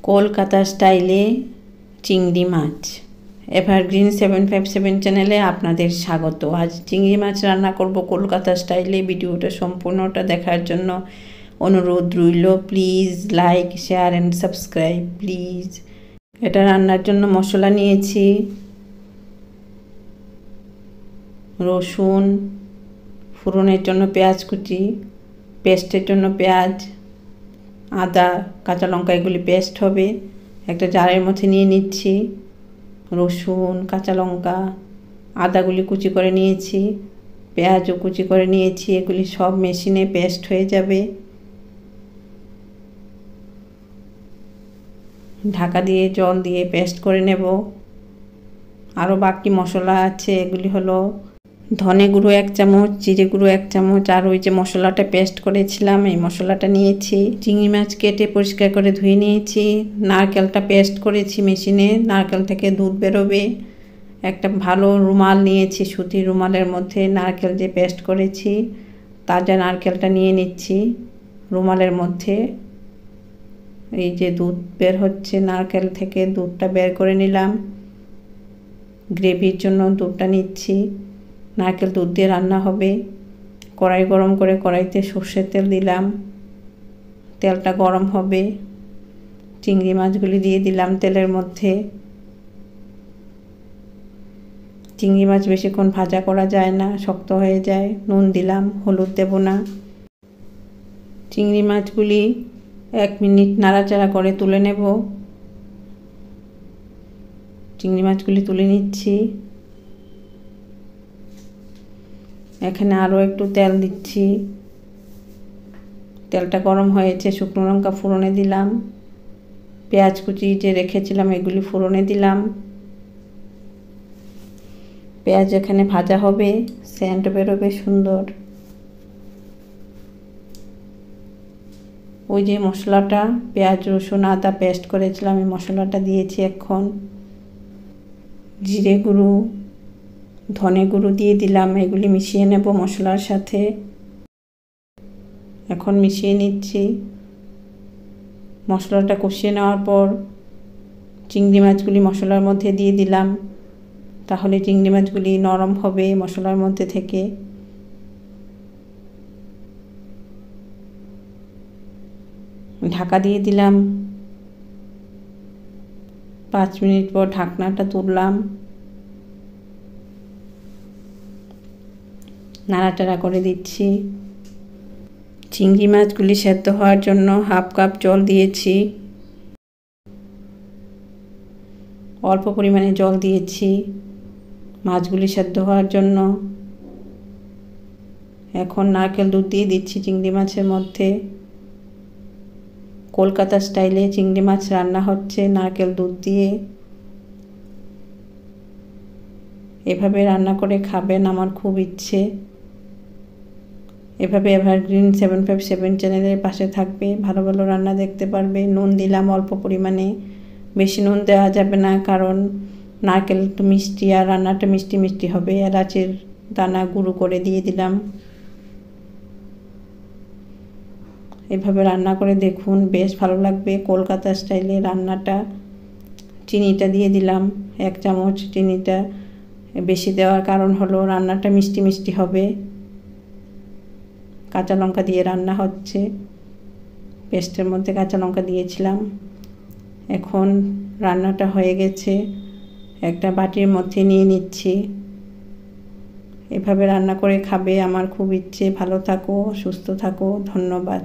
কলকাতা স্টাইলে চিংড়ি মাছ। এভারগ্রিন 757 চ্যানেলে আপনাদের স্বাগত। আজ চিংড়ি মাছ রান্না করব কলকাতা স্টাইলে। ভিডিওটা সম্পূর্ণটা দেখার জন্য অনুরোধ রইল। Please like, share and subscribe please. এটা রান্নার জন্য মশলা নিয়েছি রসুন, ফোড়নের জন্য পেঁয়াজ কুচি, পেস্টের জন্য পেঁয়াজ, আদা, কাঁচা লঙ্কা, এগুলি পেস্ট হবে। একটা জারের মধ্যে নিয়ে নিচ্ছি রসুন, কাঁচা লঙ্কা, আদাগুলি কুচি করে নিয়েছি, পেঁয়াজও কুচি করে নিয়েছি। এগুলি সব মেশিনে পেস্ট হয়ে যাবে। ঢাকা দিয়ে জল দিয়ে পেস্ট করে নেব। আরও বাকি মশলা আছে, এগুলি হলো ধনে গুঁড়ো 1 চামচ, জিরে গুঁড়ো 1 চামচ, আর ওই যে মশলাটা পেস্ট করেছিলাম এই মশলাটা নিয়েছি। চিংড়ি মাছ কেটে পরিষ্কার করে ধুয়ে নিয়েছি। নারকেলটা পেস্ট করেছি মেশিনে, নারকেল থেকে দুধ বেরোবে। একটা ভালো রুমাল নিয়েছি, সুতির রুমালের মধ্যে নারকেল যে পেস্ট করেছি তাজা নারকেলটা নিয়ে নিচ্ছি রুমালের মধ্যে। এই যে দুধ বের হচ্ছে নারকেল থেকে, দুধটা বের করে নিলাম। গ্রেভির জন্য দুধটা নিচ্ছি। নারকেল দুধ দিয়ে রান্না হবে। কড়াই গরম করে কড়াইতে সর্ষের তেল দিলাম। তেলটা গরম হবে, চিংড়ি মাছগুলি দিয়ে দিলাম তেলের মধ্যে। চিংড়ি মাছ বেশিক্ষণ ভাজা করা যায় না, শক্ত হয়ে যায়। নুন দিলাম, হলুদ দেব না। চিংড়ি মাছগুলি 1 মিনিট নাড়াচাড়া করে তুলে নেব। চিংড়ি মাছগুলি তুলে নিচ্ছি। এখানে আরও একটু তেল দিচ্ছি। তেলটা গরম হয়েছে, শুকনো লঙ্কা ফোড়নে দিলাম। পেঁয়াজ কুচি যে রেখেছিলাম এগুলি ফোড়নে দিলাম। পেঁয়াজ এখানে ভাজা হবে, সেন্ট বেরোবে সুন্দর। ওই যে মশলাটা পেঁয়াজ রসুন আদা পেস্ট করেছিলাম এই মশলাটা দিয়েছি। এখন জিরে গুঁড়ো, ধনে গুঁড়ো দিয়ে দিলাম। এগুলি মিশিয়ে নেব মশলার সাথে। এখন মিশিয়ে নিচ্ছি। মশলাটা কষিয়ে নেওয়ার পর চিংড়ি মাছগুলি মশলার মধ্যে দিয়ে দিলাম। তাহলে চিংড়ি মাছগুলি নরম হবে মশলার মধ্যে থেকে। ঢাকা দিয়ে দিলাম। 5 মিনিট পর ঢাকনাটা তুললাম। নাড়াচাড়া করে দিচ্ছি। চিংড়ি মাছগুলি সেদ্ধ হওয়ার জন্য 1/2 কাপ জল দিয়েছি। অল্প পরিমাণে জল দিয়েছি মাছগুলি সেদ্ধ হওয়ার জন্য। এখন নারকেল দুধ দিয়ে দিচ্ছি চিংড়ি মাছের মধ্যে। কলকাতা স্টাইলে চিংড়ি মাছ রান্না হচ্ছে নারকেল দুধ দিয়ে। এভাবে রান্না করে খাবেন, আমার খুব ইচ্ছে। এভাবে এভারগ্রিন 757 চ্যানেলের পাশে থাকবে, ভালো ভালো রান্না দেখতে পারবে। নুন দিলাম অল্প পরিমাণে, বেশি নুন দেওয়া যাবে না, কারণ নারকেল একটু মিষ্টি আর রান্নাটা মিষ্টি মিষ্টি হবে। এলাচের দানা গুঁড়ো করে দিয়ে দিলাম। এভাবে রান্না করে দেখুন, বেশ ভালো লাগবে কলকাতা স্টাইলে রান্নাটা। চিনিটা দিয়ে দিলাম 1 চামচ। চিনিটা বেশি দেওয়ার কারণ হলো রান্নাটা মিষ্টি মিষ্টি হবে। কাঁচা লঙ্কা দিয়ে রান্না হচ্ছে, পেস্টের মধ্যে কাঁচা লঙ্কা দিয়েছিলাম। এখন রান্নাটা হয়ে গেছে, একটা বাটির মধ্যে নিয়ে নিচ্ছি। এভাবে রান্না করে খাবে, আমার খুব ইচ্ছে। ভালো থাকো, সুস্থ থাকো, ধন্যবাদ।